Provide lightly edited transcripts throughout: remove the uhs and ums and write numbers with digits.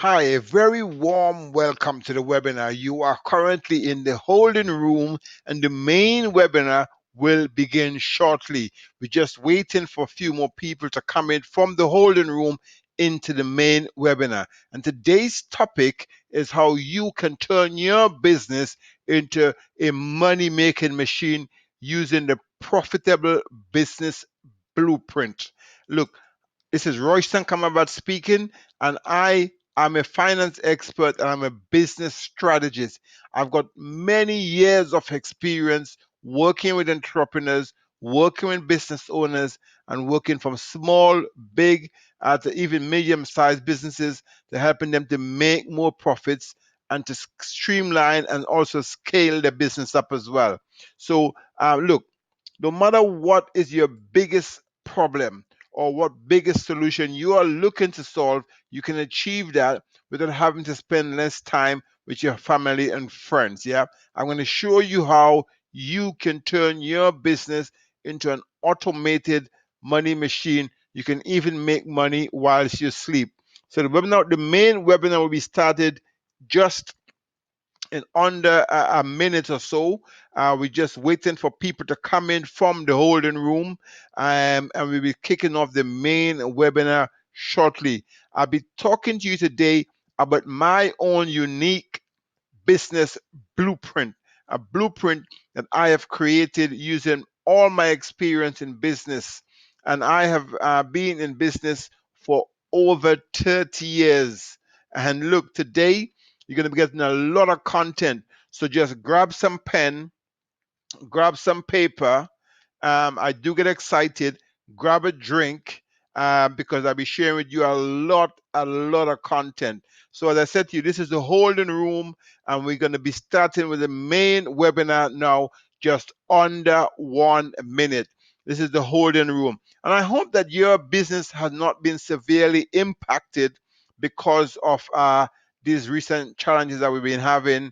Hi, a very warm welcome to the webinar. You are currently in the holding room and the main webinar will begin shortly. We're just waiting for a few more people to come in from the holding room into the main webinar. And today's topic is how you can turn your business into a money-making machine using the profitable business blueprint. Look, this is Royston Kamabat speaking, and I am a finance expert and I'm a business strategist. I've got many years of experience working with entrepreneurs, working with business owners, and working from small, big, to even medium-sized businesses to helping them to make more profits and to streamline and also scale their business up as well. So, look, no matter what is your biggest problem or what biggest solution you are looking to solve, you can achieve that without having to spend less time with your family and friends. Yeah, I'm going to show you how you can turn your business into an automated money machine. You can even make money whilst you sleep. So the main webinar will be started just in under a minute or so. We're just waiting for people to come in from the holding room, and we'll be kicking off the main webinar shortly. I'll be talking to you today about my own unique business blueprint, a blueprint that I have created using all my experience in business. And I have been in business for over 30 years. And look, today you're going to be getting a lot of content. So just grab some pen, grab some paper. I do get excited. Grab a drink because I'll be sharing with you a lot of content. So as I said to you, this is the holding room, and we're going to be starting with the main webinar now, just under 1 minute. This is the holding room, and I hope that your business has not been severely impacted because of these recent challenges that we've been having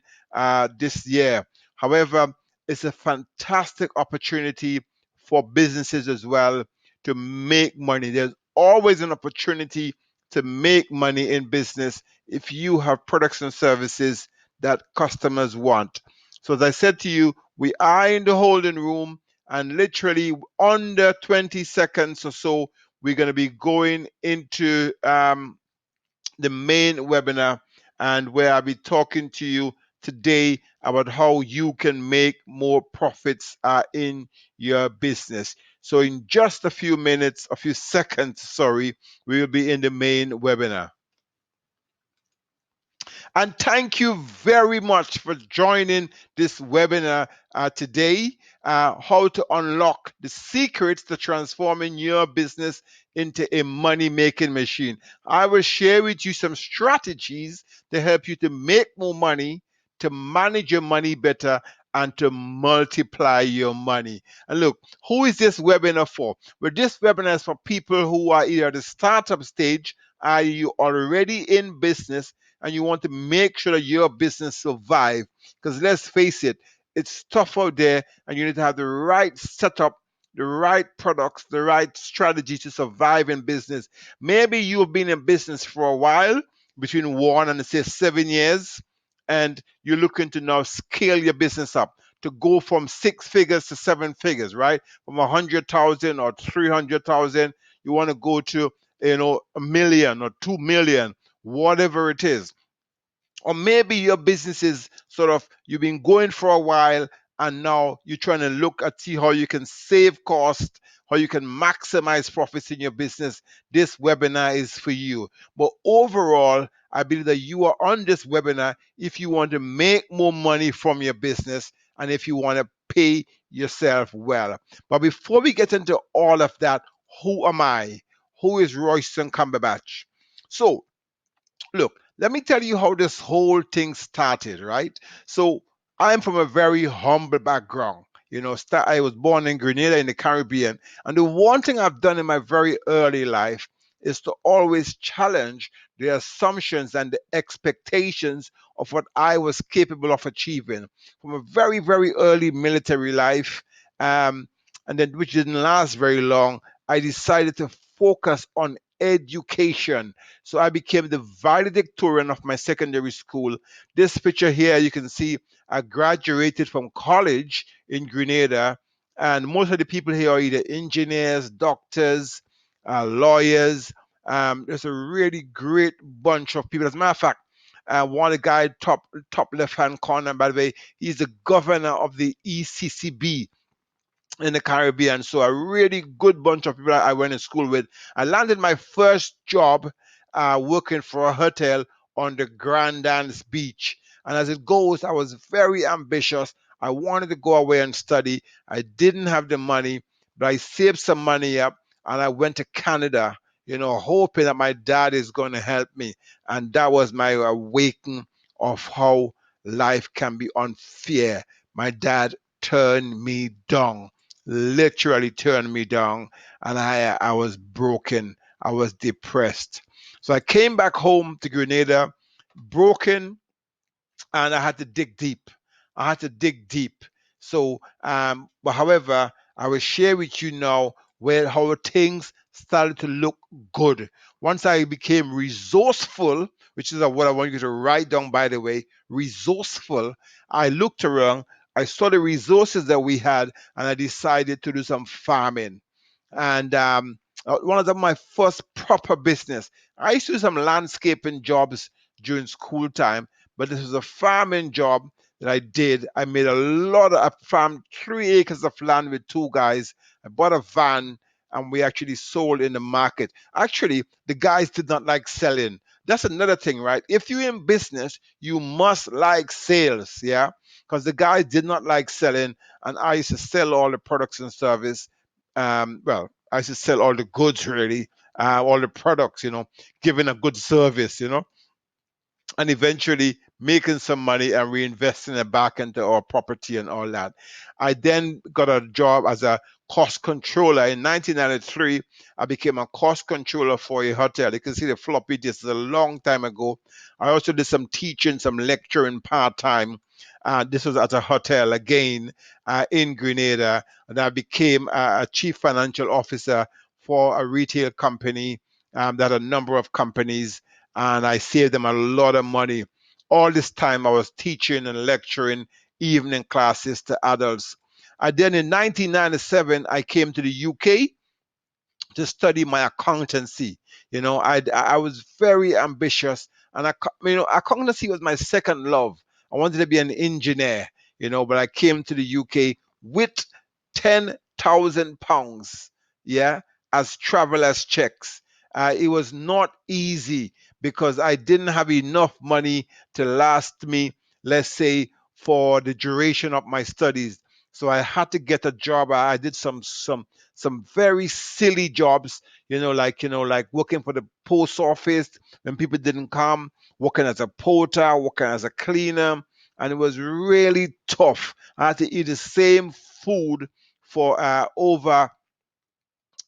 this year. However, it's a fantastic opportunity for businesses as well to make money. There's always an opportunity to make money in business if you have products and services that customers want. So, as I said to you, we are in the holding room, and literally under 20 seconds or so, we're going to be going into the main webinar, and where I'll be talking to you today about how you can make more profits in your business. So in just a few seconds, sorry, we will be in the main webinar. And thank you very much for joining this webinar today. How to unlock the secrets to transforming your business into a money making machine. I will share with you some strategies to help you to make more money, to manage your money better, and to multiply your money. And look, who is this webinar for? Well, this webinar is for people who are either at the startup stage, are you already in business, and you want to make sure that your business survive. Because let's face it, it's tough out there, and you need to have the right setup, the right products, the right strategy to survive in business. Maybe you've been in business for a while, between 1 and say 7 years, and you're looking to now scale your business up to go from 6 figures to 7 figures, right? From 100,000 or 300,000, you want to go to 1 million or 2 million, whatever it is. Or maybe your business is sort of, you've been going for a while, and now you're trying to look at see how you can save cost, how you can maximize profits in your business. This webinar is for you. But overall, I believe that you are on this webinar if you want to make more money from your business and if you want to pay yourself well. But before we get into all of that, who am I? Who is Royston Cumberbatch? So look, let me tell you how this whole thing started, right? So I'm from a very humble background. I was born in Grenada in the Caribbean. And the one thing I've done in my very early life is to always challenge the assumptions and the expectations of what I was capable of achieving from a very, very early military life. Um, and then, which didn't last very long, I decided to focus on education. So I became the valedictorian of my secondary school. This picture here, you can see I graduated from college in Grenada, and most of the people here are either engineers, doctors, lawyers. There's a really great bunch of people. As a matter of fact, one of the guy top left hand corner, by the way, he's the governor of the ECCB in the Caribbean. So a really good bunch of people I went to school with. I landed my first job working for a hotel on the Grand Anse Beach. And as it goes, I was very ambitious. I wanted to go away and study. I didn't have the money, but I saved some money up and I went to Canada, hoping that my dad is going to help me. And that was my awakening of how life can be unfair. My dad turned me down, literally turned me down, and I was broken. I was depressed. So I came back home to Grenada, broken, and I had to dig deep. I had to dig deep. So, but however, I will share with you now where how things started to look good. Once I became resourceful, which is what I want you to write down, by the way, resourceful. I looked around, I saw the resources that we had, and I decided to do some farming. And one of my first proper business. I used to do some landscaping jobs during school time, but this was a farming job that I did. I made a lot of, I farmed 3 acres of land with two guys. I bought a van and we actually sold in the market. Actually, the guys did not like selling. That's another thing, right? If you're in business, you must like sales, yeah? Because the guys did not like selling, and I used to sell all the products and service. Well, I used to sell all the goods, really, all the products, giving a good service, and eventually making some money and reinvesting it back into our property and all that. I then got a job as a cost controller. In 1993, I became a cost controller for a hotel. You can see the floppy disk is a long time ago. I also did some teaching, some lecturing part time. This was at a hotel again in Grenada, and I became a chief financial officer for a retail company that had a number of companies, and I saved them a lot of money. All this time I was teaching and lecturing evening classes to adults. And then in 1997, I came to the UK to study my accountancy. I was very ambitious, and accountancy was my second love. I wanted to be an engineer, but I came to the UK with £10,000, yeah, as travelers checks. It was not easy because I didn't have enough money to last me, let's say, for the duration of my studies. So I had to get a job. I did some very silly jobs, like working for the post office when people didn't come, working as a porter, working as a cleaner, and it was really tough. I had to eat the same food for over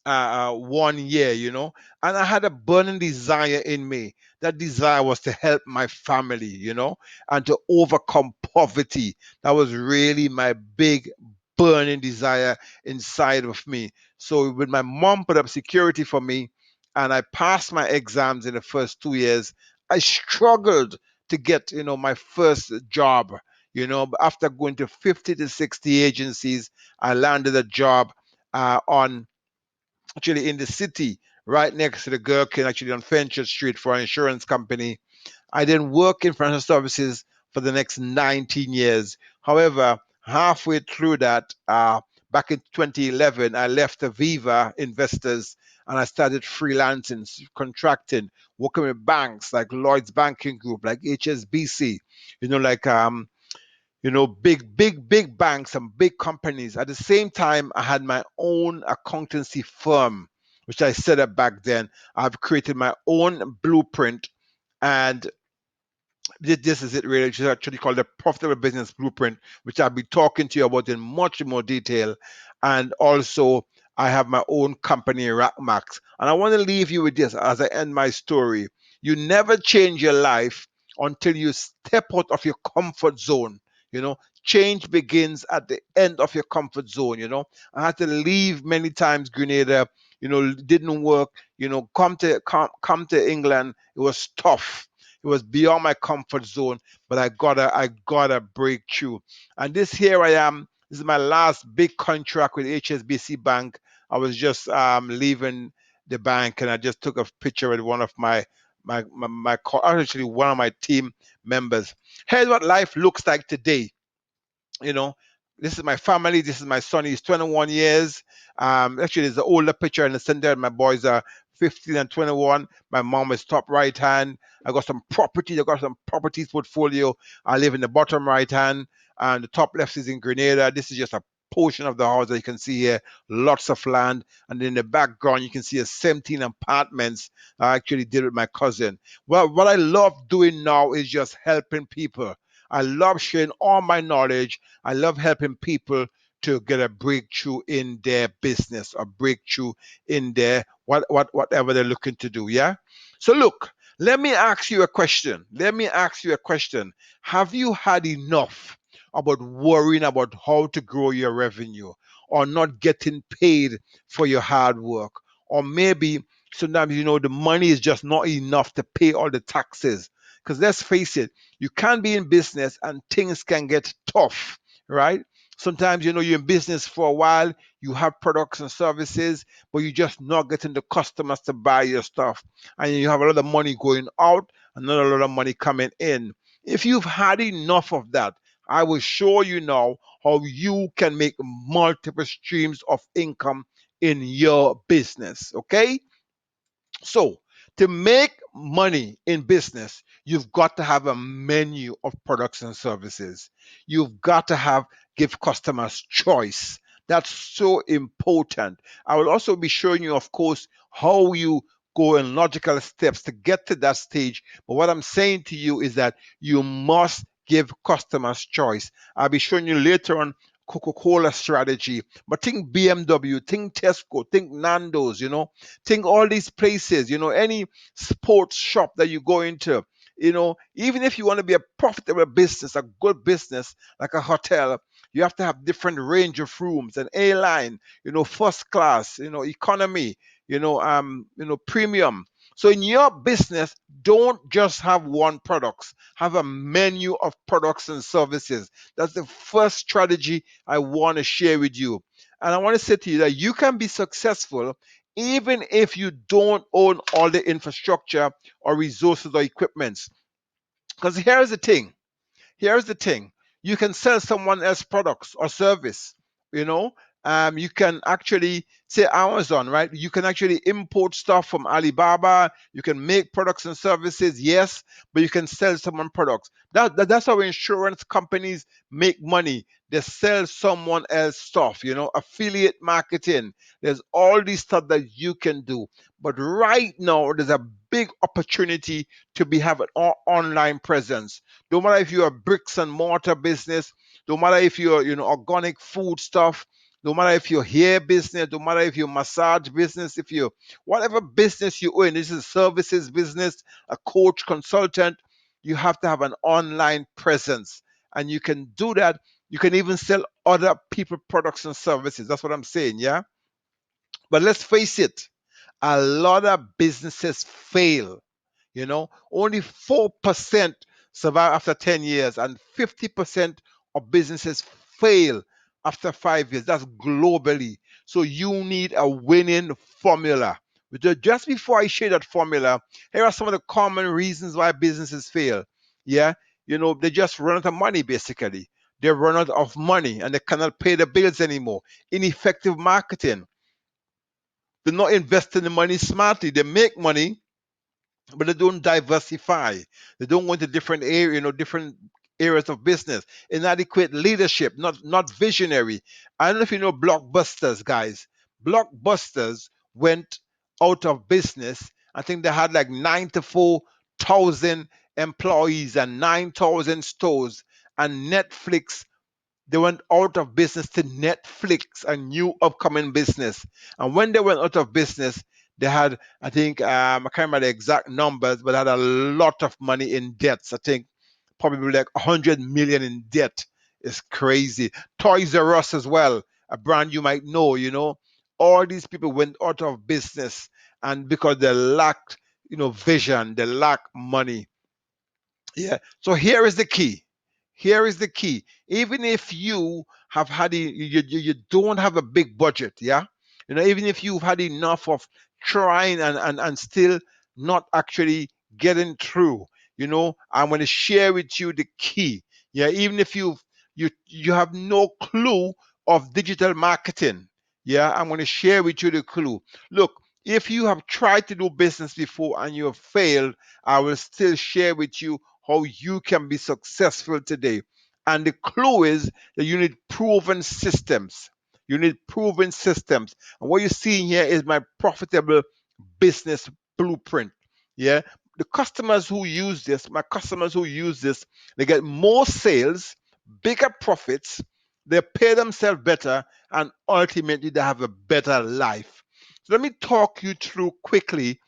1 year, and I had a burning desire in me. That desire was to help my family, and to overcome poverty. That was really my big burning desire inside of me. So when my mom put up security for me and I passed my exams in the first 2 years, I struggled to get, my first job. But after going to 50 to 60 agencies, I landed a job on actually in the city, right next to the Gherkin, actually on Fenchurch Street for an insurance company. I then worked in financial services for the next 19 years. However, halfway through that, back in 2011, I left Aviva Investors and I started freelancing, contracting, working with banks like Lloyd's Banking Group, like HSBC, like big banks and big companies. At the same time, I had my own accountancy firm, which I set up back then. I've created my own blueprint, and this is it really, which is actually called the Profitable Business Blueprint, which I'll be talking to you about in much more detail. And also, I have my own company, Rackmax. And I want to leave you with this as I end my story. You never change your life until you step out of your comfort zone. Change begins at the end of your comfort zone. I had to leave many times Grenada didn't work. Come to England. It was tough. It was beyond my comfort zone, but I got a breakthrough. And this here I am. This is my last big contract with HSBC Bank. I was just leaving the bank, and I just took a picture with one of actually one of my team members. Here's what life looks like today. you know this is my family. This is my son. He's 21 years. Actually, there's an older picture in the center. My boys are 15 and 21. My mom is top right hand. I got some properties portfolio. I live in the bottom right hand, and the top left is in Grenada. This is just a portion of the house that you can see here. Lots of land, and in the background you can see a 17 apartments I actually did with my cousin. Well, what I love doing now is just helping people. I love sharing all my knowledge. I love helping people to get a breakthrough in their business, a breakthrough in their whatever they're looking to do. Yeah. So look, let me ask you a question. Let me ask you a question. Have you had enough about worrying about how to grow your revenue, or not getting paid for your hard work? Or maybe sometimes the money is just not enough to pay all the taxes. Because let's face it, you can be in business and things can get tough, right? Sometimes you're in business for a while, you have products and services, but you're just not getting the customers to buy your stuff. And you have a lot of money going out and not a lot of money coming in. If you've had enough of that, I will show you now how you can make multiple streams of income in your business. Okay? So, to make money in business, you've got to have a menu of products and services. You've got to give customers choice. That's so important. I will also be showing you, of course, how you go in logical steps to get to that stage. But what I'm saying to you is that you must give customers choice. I'll be showing you later on Coca-Cola strategy, but think BMW, think Tesco, think Nando's, think all these places, any sports shop that you go into, even if you want to be a profitable business, a good business like a hotel, you have to have different range of rooms, an airline, first class, economy, premium. So in your business, don't just have one products, have a menu of products and services. That's the first strategy I want to share with you. And I want to say to you that you can be successful even if you don't own all the infrastructure or resources or equipments. Because here's the thing. You can sell someone else products or service. You know, you can actually say Amazon, right? You can actually import stuff from Alibaba. You can make products and services, yes, but you can sell someone products. That's how insurance companies make money. They sell someone else stuff. Affiliate marketing. There's all these stuff that you can do. But right now, there's a big opportunity to have an online presence. No matter if you're a bricks and mortar business, no matter if you're, organic food stuff, no matter if you're hair business, no matter if you're massage business, if you whatever business you're in, this is services business, a coach, consultant, you have to have an online presence. And you can do that. You can even sell other people products and services. That's what I'm saying, yeah? But let's face it, a lot of businesses fail. Only 4% survive after 10 years, and 50% of businesses fail after 5 years. That's globally. So you need a winning formula. But just before I share that formula, here are some of the common reasons why businesses fail. Yeah, they just run out of money basically. They run out of money and they cannot pay the bills anymore. Ineffective marketing. They're not investing the money smartly. They make money, but they don't diversify. They don't go into different area, different areas of business. Inadequate leadership, not visionary. I don't know if you know Blockbusters, guys. Blockbusters went out of business. I think they had like 94,000 employees and 9,000 stores. And Netflix, they went out of business to Netflix, a new upcoming business. And when they went out of business, they had, I think, I can't remember the exact numbers, but had a lot of money in debts. I think probably like 100 million in debt. It's crazy. Toys R Us as well, a brand you might know, all these people went out of business, and because they lacked, vision, they lacked money. Yeah. So here is the key. Here is the key. Even if you have had you don't have a big budget, yeah. Even if you've had enough of trying and still not actually getting through, I'm going to share with you the key. Yeah. Even if you have no clue of digital marketing, yeah, I'm going to share with you the clue. Look, if you have tried to do business before and you have failed, I will still share with you how you can be successful today. And the clue is that you need proven systems. You need proven systems. And what you're seeing here is my profitable business blueprint. Yeah. The customers who use this, my customers who use this, they get more sales, bigger profits, they pay themselves better, and ultimately they have a better life. So let me talk you through quickly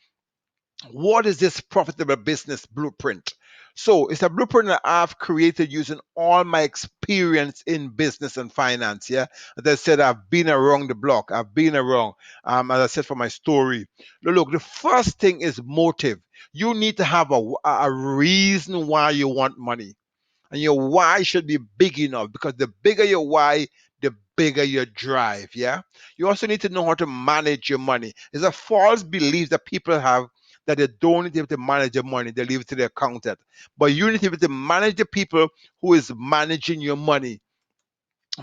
what is this profitable business blueprint. So it's a blueprint that I've created using all my experience in business and finance. Yeah, as I said, I've been around the block. I've been around. As I said, for my story. Look, the first thing is motive. You need to have a reason why you want money, and your why should be big enough, because the bigger your why, the bigger your drive. Yeah. You also need to know how to manage your money. It's a false belief that people have that they don't need to be able to manage their money, they leave it to their accountant. But you need to be able to manage the people who is managing your money.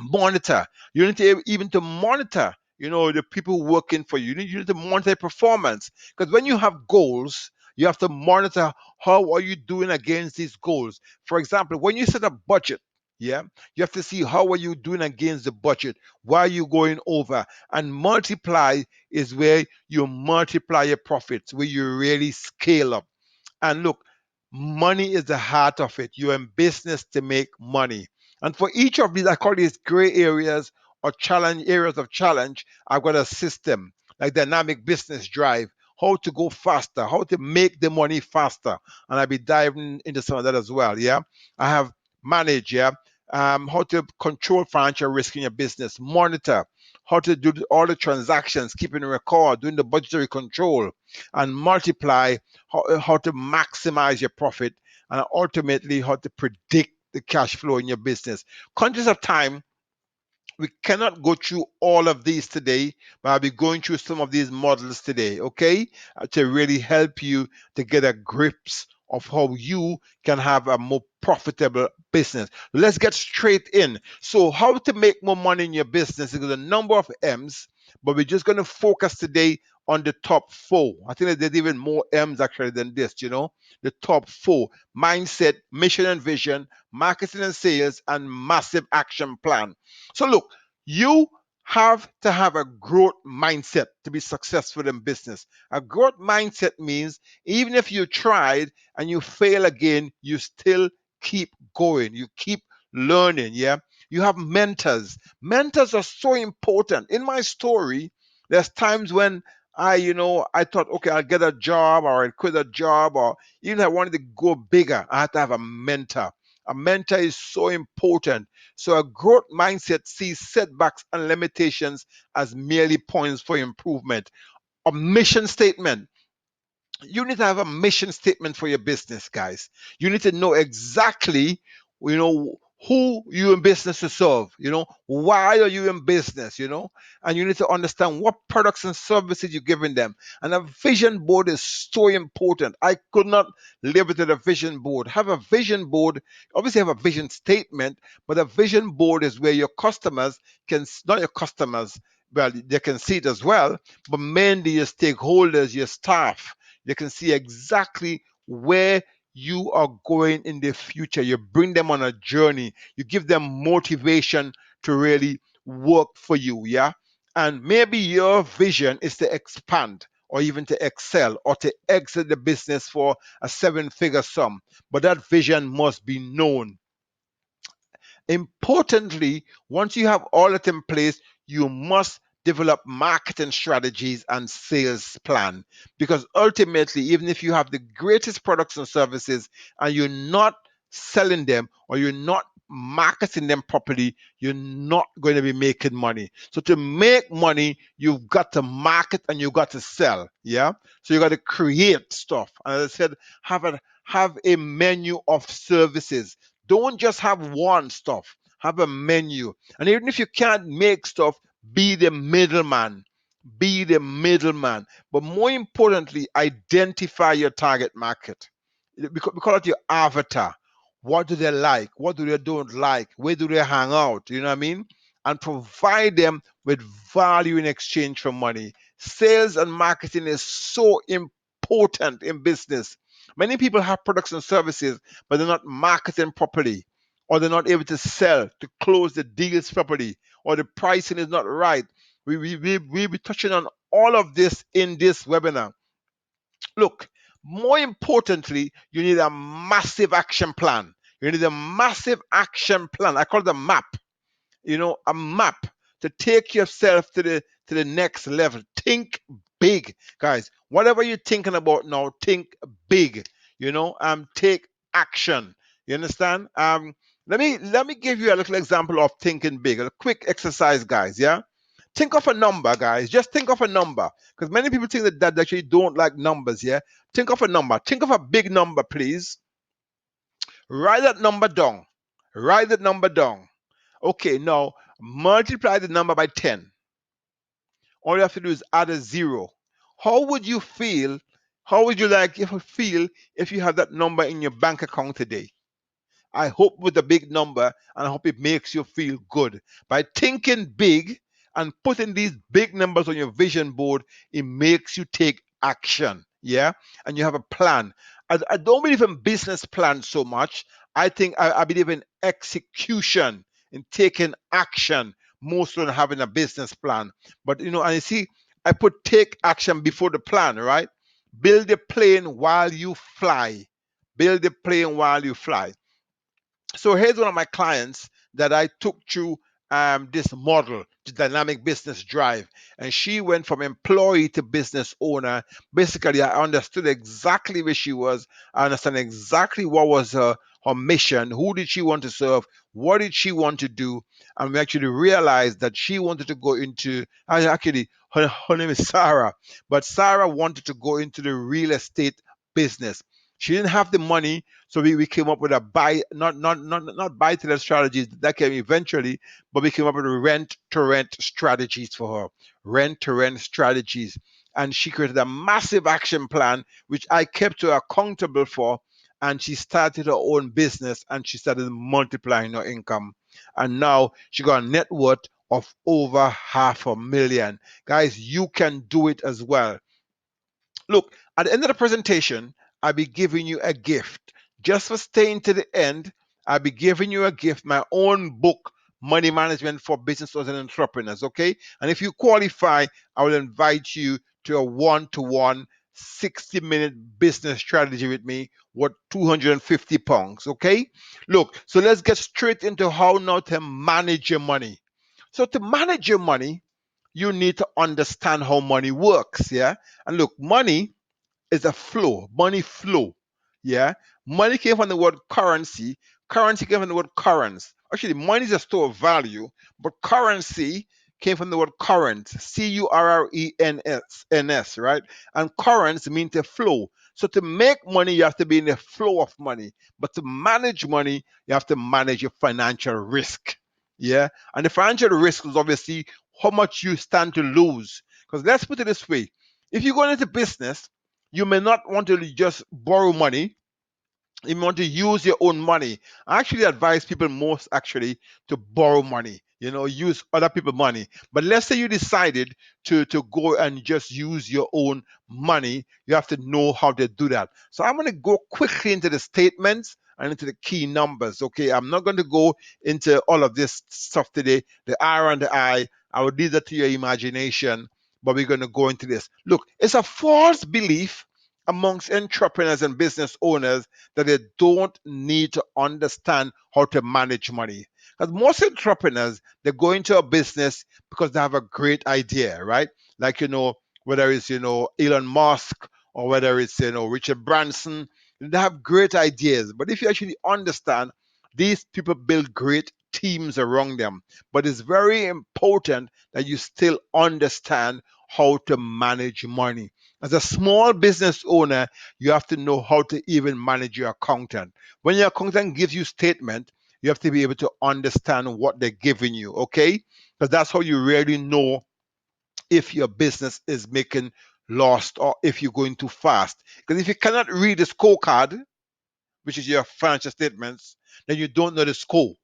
Monitor. You need to even to monitor, the people working for you. You need to monitor performance, because when you have goals, you have to monitor how are you doing against these goals. For example, when you set a budget, yeah, you have to see how are you doing against the budget. Why are you going over? And multiply is where you multiply your profits, where you really scale up. And look, money is the heart of it. You're in business to make money. And for each of these, I call these gray areas or challenge areas of challenge, I've got a system like dynamic business drive, how to go faster, how to make the money faster. And I'll be diving into some of that as well. Yeah. I have manage, yeah. How to control financial risk in your business, monitor, how to do all the transactions, keeping a record, doing the budgetary control, and multiply, how to maximize your profit, and ultimately how to predict the cash flow in your business. Conscious of time, we cannot go through all of these today, but I'll be going through some of these models today, okay? To really help you to get a grips of how you can have a more profitable business. Let's get straight in. So, how to make more money in your business is a number of M's, but we're just going to focus today on the top four. I think that there's even more M's actually than this, the top four: mindset, mission and vision, marketing and sales, and massive action plan. So look, you have to have a growth mindset to be successful in business. A growth mindset means even if you tried and you fail again, you still keep going. You keep learning. Yeah. You have mentors. Mentors are so important. In my story, there's times when I thought, okay, I'll get a job or I'll quit a job, or even if I wanted to go bigger, I had to have a mentor. A mentor is so important. So a growth mindset sees setbacks and limitations as merely points for improvement. A mission statement. You need to have a mission statement for your business, guys. You need to know exactly, who you in business to serve, why are you in business, and you need to understand what products and services you're giving them. And a vision board is so important. I could not live without a vision board. Have a vision board, obviously have a vision statement, but a vision board is where your customers can, not your customers, well, they can see it as well, but mainly your stakeholders, your staff, they can see exactly where you are going in the future. You bring them on a journey. You give them motivation to really work for you. Yeah. And maybe your vision is to expand or even to excel or to exit the business for a seven-figure sum. But that vision must be known. Importantly, once you have all that in place, you must develop marketing strategies and sales plan, because ultimately, even if you have the greatest products and services and you're not selling them or you're not marketing them properly, you're not going to be making money. So to make money, you've got to market and you've got to sell. Yeah. So you got to create stuff. And as I said, have a menu of services. Don't just have one stuff. Have a menu. And even if you can't make stuff, be the middleman. Be the middleman. But more importantly, identify your target market. We call it your avatar. What do they like? What do they don't like? Where do they hang out? You know what I mean? And provide them with value in exchange for money. Sales and marketing is so important in business. Many people have products and services, but they're not marketing properly, or they're not able to sell, to close the deals properly, or the pricing is not right. We'll be touching on all of this in this webinar. Look, more importantly, you need a massive action plan. You need a massive action plan. I call it a map. A map to take yourself to the next level. Think big, guys. Whatever you're thinking about now, think big. Take action. You understand? Let me give you a little example of thinking big. A quick exercise, guys. Yeah. Think of a number, guys. Just think of a number. Because many people think that actually don't like numbers, yeah? Think of a number. Think of a big number, please. Write that number down. Write that number down. Okay, now multiply the number by 10. All you have to do is add a zero. How would you feel? How would you like if you feel if you have that number in your bank account today? I hope with a big number, and I hope it makes you feel good. By thinking big and putting these big numbers on your vision board, it makes you take action. Yeah. And you have a plan. I don't believe in business plans so much. I believe in execution, in taking action, more so than having a business plan. But, and you see, I put take action before the plan, right? Build the plane while you fly. Build the plane while you fly. So here's one of my clients that I took through this model, the dynamic business drive. And she went from employee to business owner. Basically, I understood exactly where she was. I understand exactly what was her mission. Who did she want to serve? What did she want to do? And we actually realized that she wanted to go into, actually, her name is Sarah, but Sarah wanted to go into the real estate business. She didn't have the money, so we came up with a not buy to let strategies that came eventually, but we came up with rent to rent strategies for her, rent to rent strategies, and she created a massive action plan which I kept her accountable for, and she started her own business and she started multiplying her income, and now she got a net worth of over 500,000. Guys, you can do it as well. Look, at the end of the presentation, I'll be giving you a gift. Just for staying to the end, I'll be giving you a gift, my own book, Money Management for Business Owners and Entrepreneurs, okay? And if you qualify, I will invite you to a one-to-one 60-minute business strategy with me worth £250, okay? Look, so let's get straight into how now to manage your money. So to manage your money, you need to understand how money works, yeah? And look, money is a flow, money flow. Yeah. Money came from the word currency. Currency came from the word currents. Actually, money is a store of value, but currency came from the word current, currents, right? And currents mean to flow. So to make money, you have to be in the flow of money. But to manage money, you have to manage your financial risk. Yeah. And the financial risk is obviously how much you stand to lose. Because let's put it this way, if you go into business, you may not want to just borrow money. You may want to use your own money. I actually advise people most actually to borrow money, use other people's money. But let's say you decided to go and just use your own money. You have to know how to do that. So I'm going to go quickly into the statements and into the key numbers. Okay, I'm not going to go into all of this stuff today. The R and the I would leave that to your imagination, but we're going to go into this. Look, it's a false belief amongst entrepreneurs and business owners that they don't need to understand how to manage money. Because most entrepreneurs, they go into a business because they have a great idea, right? Like, whether it's, Elon Musk, or whether it's, Richard Branson, they have great ideas. But if you actually understand These people build great teams around them. But it's very important that you still understand how to manage money. As a small business owner, you have to know how to even manage your accountant. When your accountant gives you statement, you have to be able to understand what they're giving you, okay? Because that's how you really know if your business is making loss or if you're going too fast. Because if you cannot read the scorecard, which is your financial statements, then you don't know the score.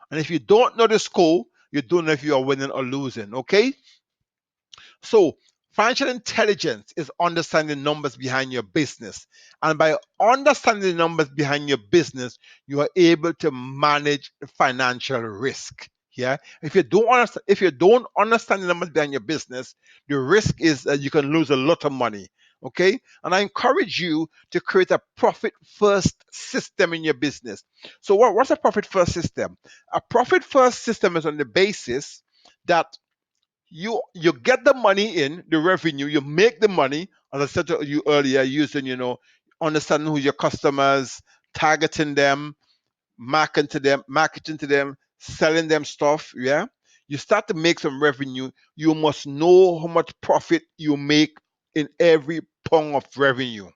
And if you don't know the score, you don't know if you are winning or losing, okay? So, financial intelligence is understanding the numbers behind your business. And by understanding the numbers behind your business, you are able to manage financial risk. Yeah. If you don't understand the numbers behind your business, the risk is that you can lose a lot of money. Okay. And I encourage you to create a profit first system in your business. So what's a profit first system? A profit first system is on the basis that you get the money in the revenue, you make the money, as I said to you earlier, using understanding who your customers, targeting them, marketing to them, selling them stuff. Yeah, you start to make some revenue. You must know how much profit you make in every pound of revenue,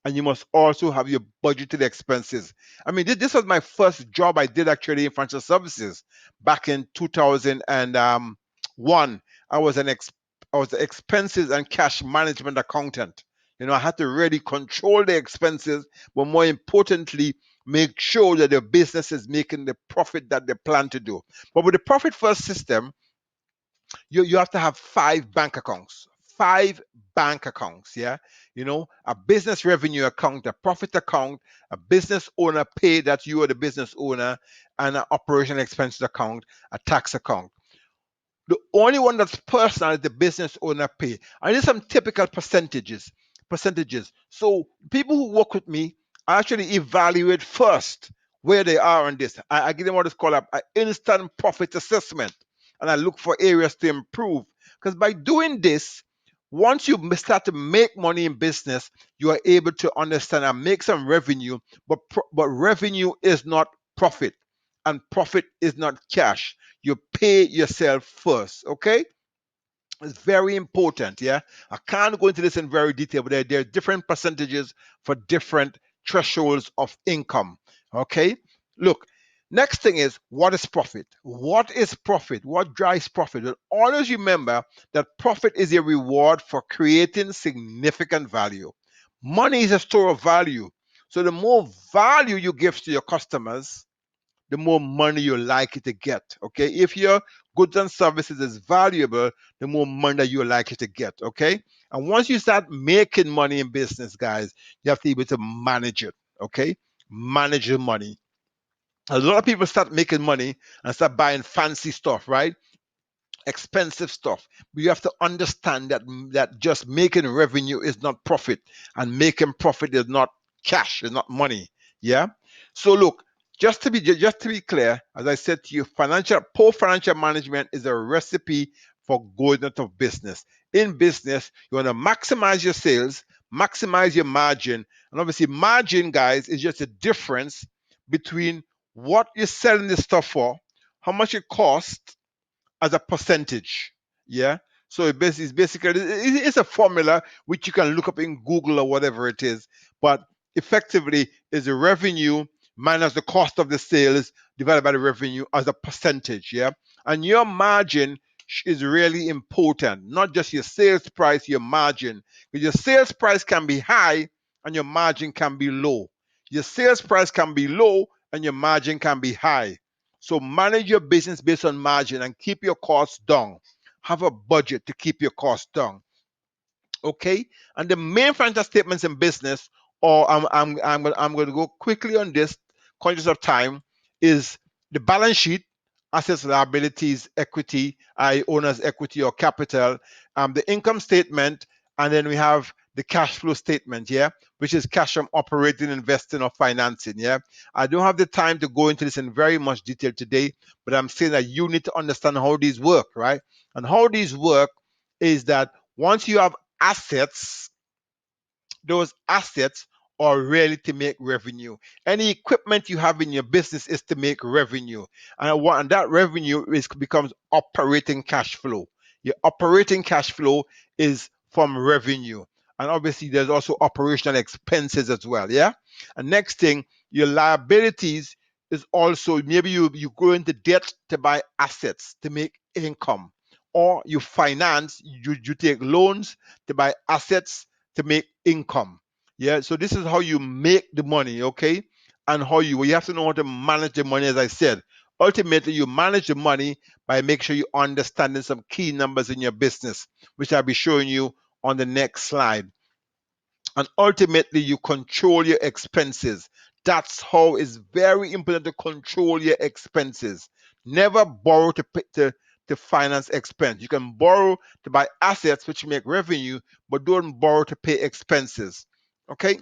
and you must also have your budgeted expenses. I mean, this was my first job I did actually in financial services back in 2001. I was I was the expenses and cash management accountant. I had to really control the expenses, but more importantly, make sure that the business is making the profit that they plan to do. But with the profit first system, you have to have five bank accounts. Five bank accounts, yeah. A business revenue account, a profit account, a business owner pay that you are the business owner, and an operational expenses account, a tax account. The only one that's personal is the business owner pay. And there's some typical percentages. So people who work with me, I actually evaluate first where they are on this. I give them what is called an instant profit assessment. And I look for areas to improve. Because by doing this, once you start to make money in business, you are able to understand and make some revenue, but revenue is not profit, and profit is not cash. You pay yourself first, okay? It's very important, yeah? I can't go into this in very detail, but there are different percentages for different thresholds of income, okay? Look, next thing is, what is profit? What is profit? What drives profit? Well, always remember that profit is a reward for creating significant value. Money is a store of value. So the more value you give to your customers, the more money you're likely to get. Okay. If your goods and services is valuable, the more money that you're likely to get. Okay. And once you start making money in business, guys, you have to be able to manage it. Okay. Manage your money. A lot of people start making money and start buying fancy stuff, right? Expensive stuff. But you have to understand that just making revenue is not profit, and making profit is not cash, is not money. Yeah. So look, just to be clear, as I said to you, poor financial management is a recipe for going out of business. In business, you want to maximize your sales, maximize your margin, and obviously, margin, guys, is just a difference between what you're selling the stuff for, how much it costs, as a percentage. Yeah. So it's basically it's a formula which you can look up in Google or whatever it is, but effectively is the revenue minus the cost of the sales divided by the revenue as a percentage. Yeah. And your margin is really important, not just your sales price, your margin. Because your sales price can be high and your margin can be low. Your sales price can be low and your margin can be high. So manage your business based on margin and keep your costs down. Have a budget to keep your costs down. Okay. And the main financial statements in business, or I'm going to go quickly on this, conscious of time, is the balance sheet, assets, liabilities, equity, owner's equity or capital, the income statement, and then we have the cash flow statement, yeah, which is cash from operating, investing, or financing, yeah. I don't have the time to go into this in very much detail today, but I'm saying that you need to understand how these work, right? And how these work is that once you have assets, those assets or really to make revenue. Any equipment you have in your business is to make revenue. And that revenue becomes operating cash flow. Your operating cash flow is from revenue. And obviously, there's also operational expenses as well. Yeah. And next thing, your liabilities is also maybe you go into debt to buy assets to make income, or you finance, you take loans to buy assets to make income. Yeah, so this is how you make the money, okay? And how you have to know how to manage the money, as I said. Ultimately, you manage the money by making sure you understanding some key numbers in your business, which I'll be showing you on the next slide. And ultimately, you control your expenses. That's how it's very important to control your expenses. Never borrow to finance expense. You can borrow to buy assets which make revenue, but don't borrow to pay expenses. Okay?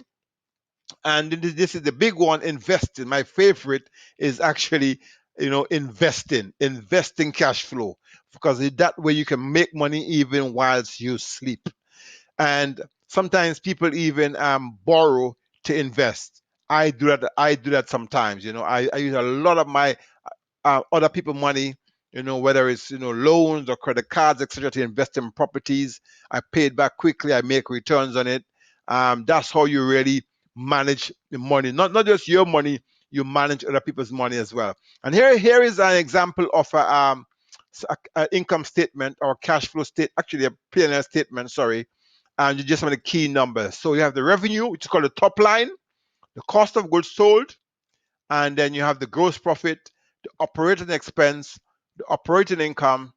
And this is the big one, investing. My favorite is actually, investing cash flow, because that way you can make money even whilst you sleep. And sometimes people even borrow to invest. I do that sometimes. I use a lot of my other people money, whether it's loans or credit cards, etc., to invest in properties. I pay it back quickly. I make returns on it. That's how you really manage the money. Not just your money, you manage other people's money as well. And here is an example of a income statement or cash flow state, actually a P&L statement. Sorry, and you just have the key numbers. So you have the revenue, which is called the top line, the cost of goods sold, and then you have the gross profit, the operating expense, the operating income,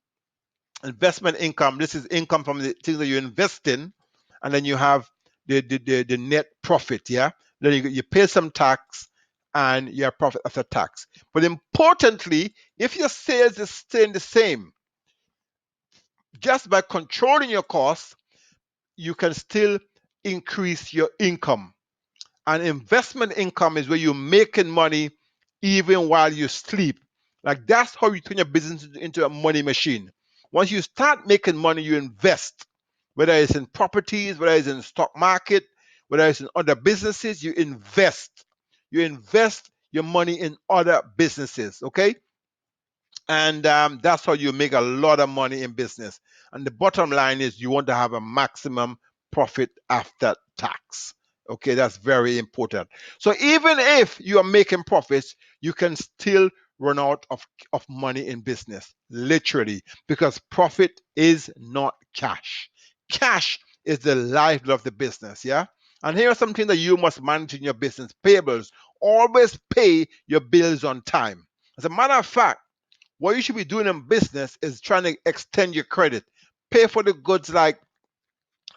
investment income. This is income from the things that you invest in, and then you have the net profit. Yeah, then you pay some tax, and your profit after tax. But importantly, if your sales is staying the same, just by controlling your costs, you can still increase your income. And investment income is where you're making money even while you sleep. Like, that's how you turn your business into a money machine. Once you start making money, you invest, whether it's in properties, whether it's in stock market, whether it's in other businesses, you invest. You invest your money in other businesses, okay? And that's how you make a lot of money in business. And the bottom line is you want to have a maximum profit after tax. Okay, that's very important. So even if you are making profits, you can still run out of money in business, literally, because profit is not cash. Cash is the lifeblood of the business, yeah? And here are some things that you must manage in your business. Payables. Always pay your bills on time. As a matter of fact, what you should be doing in business is trying to extend your credit. Pay for the goods, like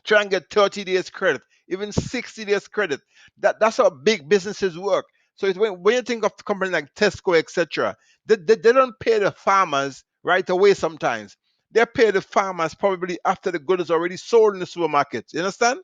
try and get 30 days credit, even 60 days credit. That's how big businesses work. So it's when you think of companies like Tesco, etc., they don't pay the farmers right away sometimes. They pay the farmers probably after the good is already sold in the supermarket. You understand?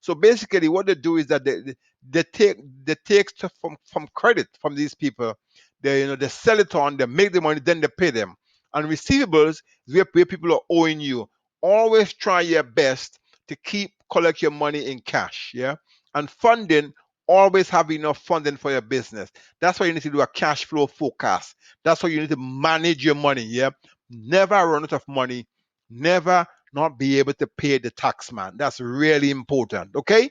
So basically, what they do is that they take stuff from credit from these people. They sell it on, they make the money, then they pay them. And receivables is where people are owing you. Always try your best to collect your money in cash. Yeah. And funding, always have enough funding for your business. That's why you need to do a cash flow forecast. That's why you need to manage your money. Yeah. Never run out of money. Never not be able to pay the tax man. That's really important. Okay.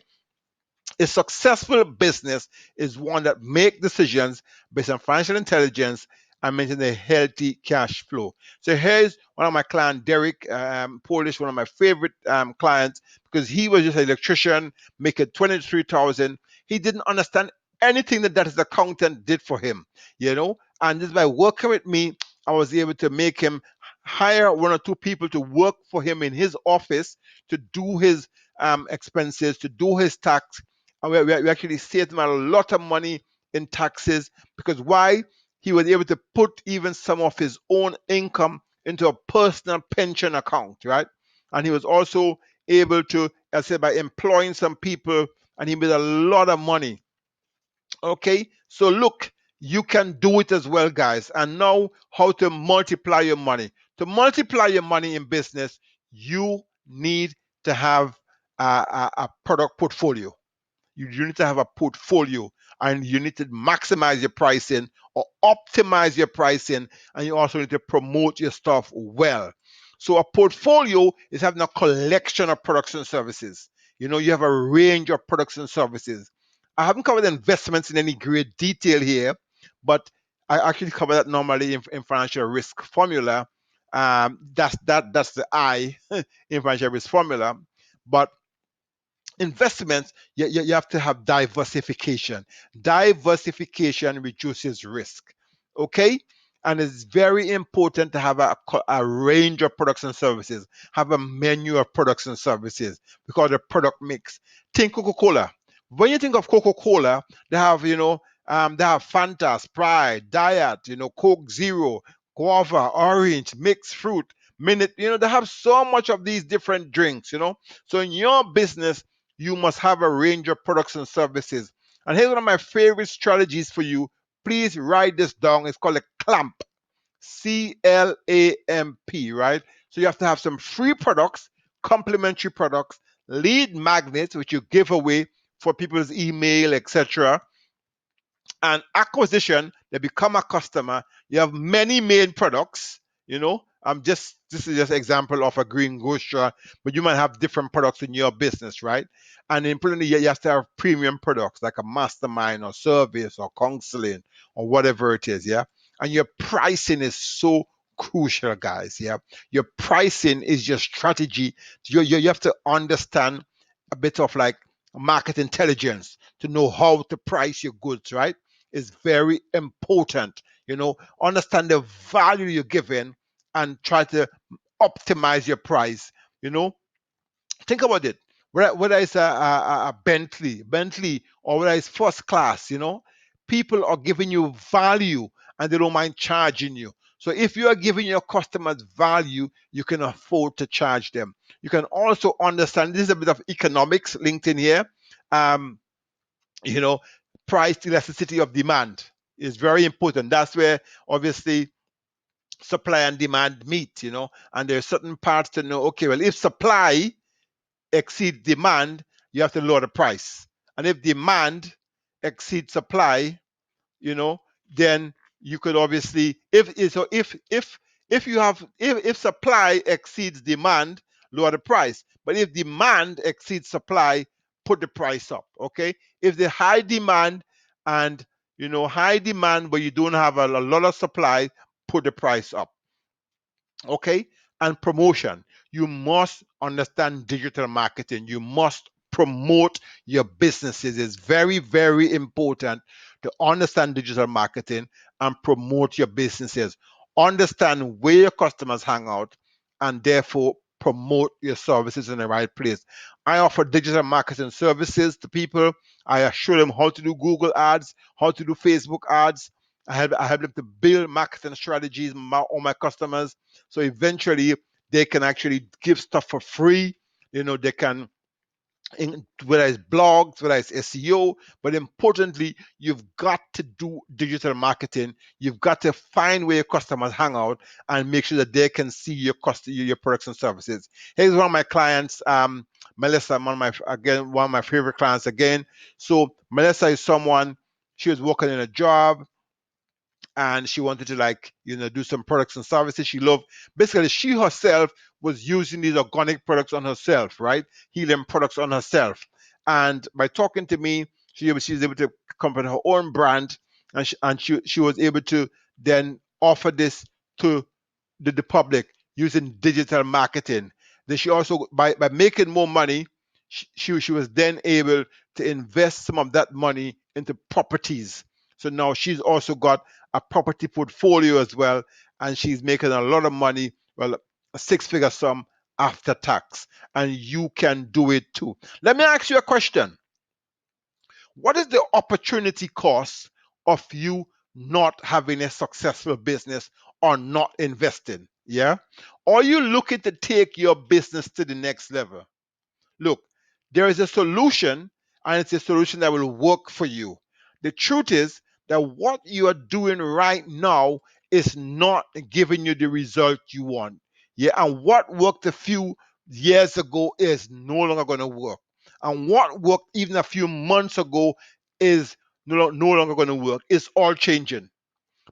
A successful business is one that make decisions based on financial intelligence and maintain a healthy cash flow. So here's one of my clients, Derek, Polish, one of my favorite clients, because he was just an electrician making 23,000. He didn't understand anything that his accountant did for him, And just by working with me, I was able to make him hire one or two people to work for him in his office to do his expenses, to do his tax, and we actually saved him a lot of money in taxes, because why? He was able to put even some of his own income into a personal pension account, right? And he was also able to, as I said, by employing some people, and he made a lot of money. Okay, so look, you can do it as well, guys. And now, how to multiply your money. To multiply your money in business, you need to have a product portfolio. you need to have a portfolio, and you need to maximize your pricing or optimize your pricing, and you also need to promote your stuff well. So a portfolio is having a collection of products and services. You have a range of products and services. I haven't covered investments in any great detail here, but I actually cover that normally in financial risk formula. That's the I in financial risk formula. But investments, you have to have diversification. Diversification reduces risk. Okay? And it's very important to have a range of products and services, have a menu of products and services because the product mix. Think Coca-Cola. When you think of Coca-Cola, they have Fanta, Sprite, Diet, Coke Zero, Guava, Orange, mixed fruit, Minute. They have so much of these different drinks. So in your business, you must have a range of products and services. And here's one of my favorite strategies for you. Please write this down. It's called a clamp. CLAMP, right? So you have to have some free products, complementary products, lead magnets, which you give away for people's email, etc., and acquisition. They become a customer. You have many main products. This is just example of a green grocer, but you might have different products in your business, right? And importantly, you have to have premium products like a mastermind or service or counseling or whatever it is, yeah. And your pricing is so crucial, guys. Yeah, your pricing is your strategy. You have to understand a bit of like market intelligence to know how to price your goods, right? Is very important. Understand the value you're giving and try to optimize your price. You know, think about it. Whether it's a Bentley, or whether it's first class, people are giving you value and they don't mind charging you. So if you are giving your customers value, you can afford to charge them. You can also understand, this is a bit of economics linked in here. Um, you know, Price elasticity of demand is very important. That's where obviously supply and demand meet, and there are certain parts to know, okay, well, if supply exceeds demand, you have to lower the price. And if demand exceeds supply, you know, then you could obviously, if supply exceeds demand, lower the price. But if demand exceeds supply, put the price up. Okay. If the high demand and high demand but you don't have a lot of supply, put the price up. Okay. And promotion, you must understand digital marketing. You must promote your businesses. It's very, very important to understand digital marketing and promote your businesses. Understand where your customers hang out and therefore promote your services in the right place. I offer digital marketing services to people. I show them how to do Google ads, how to do Facebook ads. I help them to build marketing strategies on my customers, so eventually they can actually give stuff for free. They can, whether it's blogs, whether it's SEO, but importantly, you've got to do digital marketing. You've got to find where your customers hang out and make sure that they can see your products and services. Here's one of my clients, Melissa, one of my favorite clients again. So Melissa is someone, she was working in a job and she wanted to do some products and services she loved. Basically, she herself was using these organic products on herself, right? Healing products on herself. And by talking to me, she was able to come up with her own brand, and she was able to then offer this to the public using digital marketing. Then she also, by making more money, she was then able to invest some of that money into properties. So now she's also got a property portfolio as well, and she's making a lot of money, well, a six-figure sum after tax. And you can do it too. Let me ask you a question. What is the opportunity cost of you not having a successful business or not investing? Yeah. Are you looking to take your business to the next level? Look, there is a solution, and it's a solution that will work for you. The truth is that what you are doing right now is not giving you the result you want. Yeah, and what worked a few years ago is no longer going to work. And what worked even a few months ago is no longer going to work. It's all changing.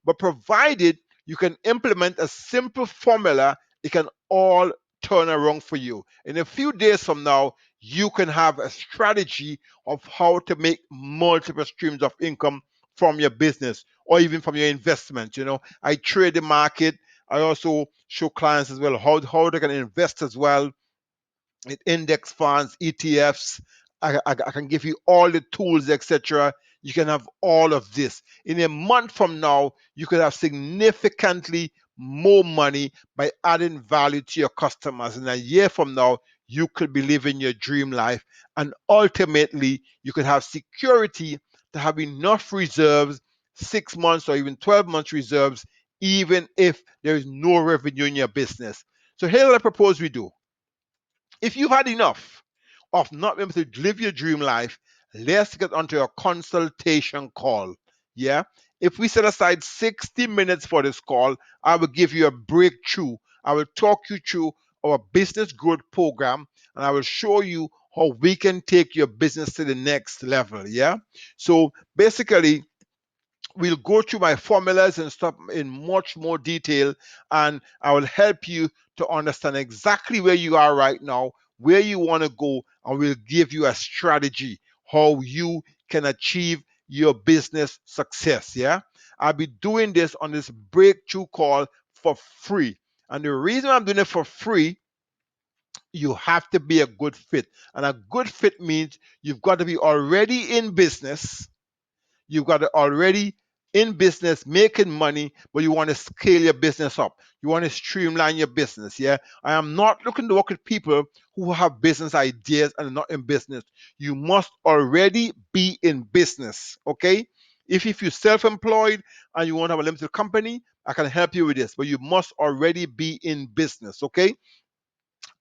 But provided you can implement a simple formula, it can all turn around for you. In a few days from now, you can have a strategy of how to make multiple streams of income from your business or even from your investment. I trade the market. I also show clients as well how they can invest as well in index funds, ETFs. I can give you all the tools, etc. You can have all of this. In a month from now, you could have significantly more money by adding value to your customers. In a year from now, you could be living your dream life. And ultimately, you could have security to have enough reserves, 6 months or even 12 months reserves, even if there is no revenue in your business. So here's what I propose we do. If you've had enough of not being able to live your dream life, let's get onto a consultation call. Yeah. If we set aside 60 minutes for this call, I will give you a breakthrough. I will talk you through our business growth program and I will show you how we can take your business to the next level. Yeah. So basically, we'll go through my formulas and stuff in much more detail, and I will help you to understand exactly where you are right now, where you want to go, and we'll give you a strategy how you can achieve your business success. Yeah, I'll be doing this on this breakthrough call for free. And the reason I'm doing it for free, you have to be a good fit. And a good fit means you've got to be already in business. You've got it already in business, making money, but you want to scale your business up. You want to streamline your business. Yeah. I am not looking to work with people who have business ideas and are not in business. You must already be in business. Okay. If you're self-employed and you want to have a limited company, I can help you with this, but you must already be in business. Okay.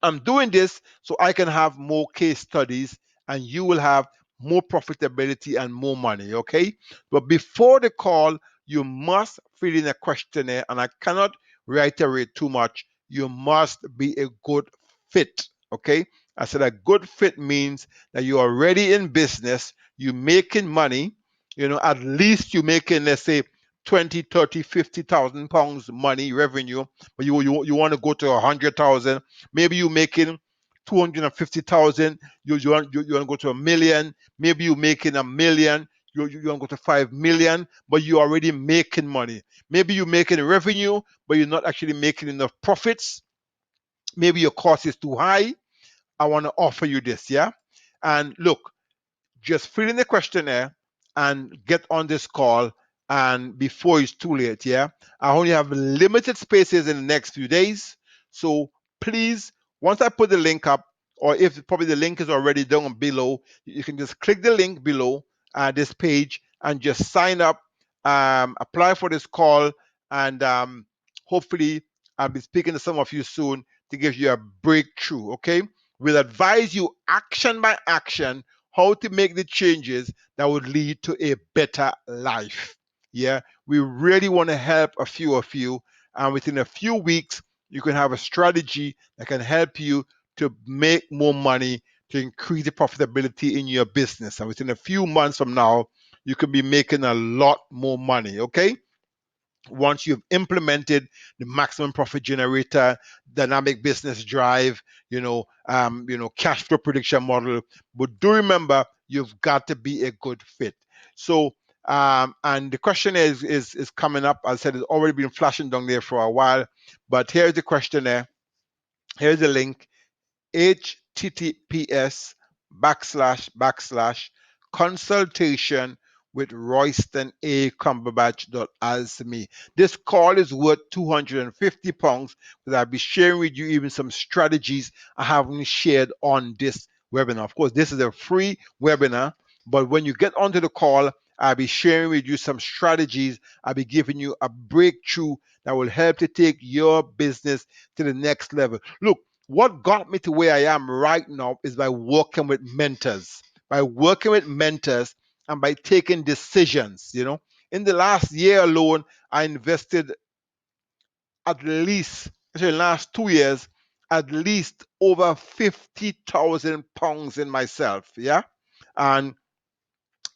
I'm doing this so I can have more case studies and you will have more profitability and more money, okay? But before the call, you must fill in a questionnaire, and I cannot reiterate too much. You must be a good fit, okay? I said a good fit means that you're already in business, you're making money, at least you're making, let's say, 20, 30, 50,000 pounds money revenue, but you want to go to 100,000. Maybe you're making 250,000. You want to go to a million. Maybe you're making a million. You want to go to 5 million, but you're already making money. Maybe you're making revenue, but you're not actually making enough profits. Maybe your cost is too high. I want to offer you this, yeah? And look, just fill in the questionnaire and get on this call, and before it's too late. Yeah, I only have limited spaces in the next few days, so please, once I put the link up, or if probably the link is already down below, you can just click the link below this page and just sign up, apply for this call, and hopefully I'll be speaking to some of you soon to give you a breakthrough. Okay, we'll advise you action by action how to make the changes that would lead to a better life. Yeah, we really want to help a few of you, and within a few weeks, you can have a strategy that can help you to make more money, to increase the profitability in your business. And within a few months from now, you can be making a lot more money. Okay, once you've implemented the maximum profit generator, dynamic business drive, cash flow prediction model. But do remember, you've got to be a good fit. So, and the questionnaire is coming up. As I said, it's already been flashing down there for a while. But here's the questionnaire. Here's the link: https:// consultation with Royston A. Cumberbatch. Me. This call is worth £250 because I'll be sharing with you even some strategies I haven't shared on this webinar. Of course, this is a free webinar, but when you get onto the call, I'll be sharing with you some strategies. I'll be giving you a breakthrough that will help to take your business to the next level. Look, what got me to where I am right now is by working with mentors, and by taking decisions. In the last year alone, I invested at least, actually, the last 2 years, at least over 50,000 pounds in myself. Yeah. And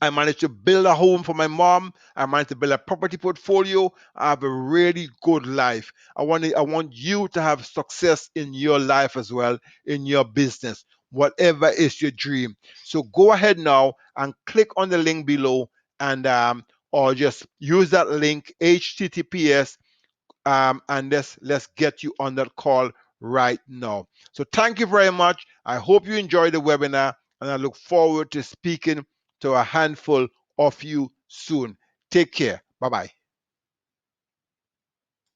I managed to build a home for my mom. I managed to build a property portfolio. I have a really good life. I want you to have success in your life as well, in your business, whatever is your dream. So go ahead now and click on the link below, and or just use that link, HTTPS, and let's get you on that call right now. So thank you very much. I hope you enjoyed the webinar, and I look forward to speaking to a handful of you soon. Take care. Bye bye.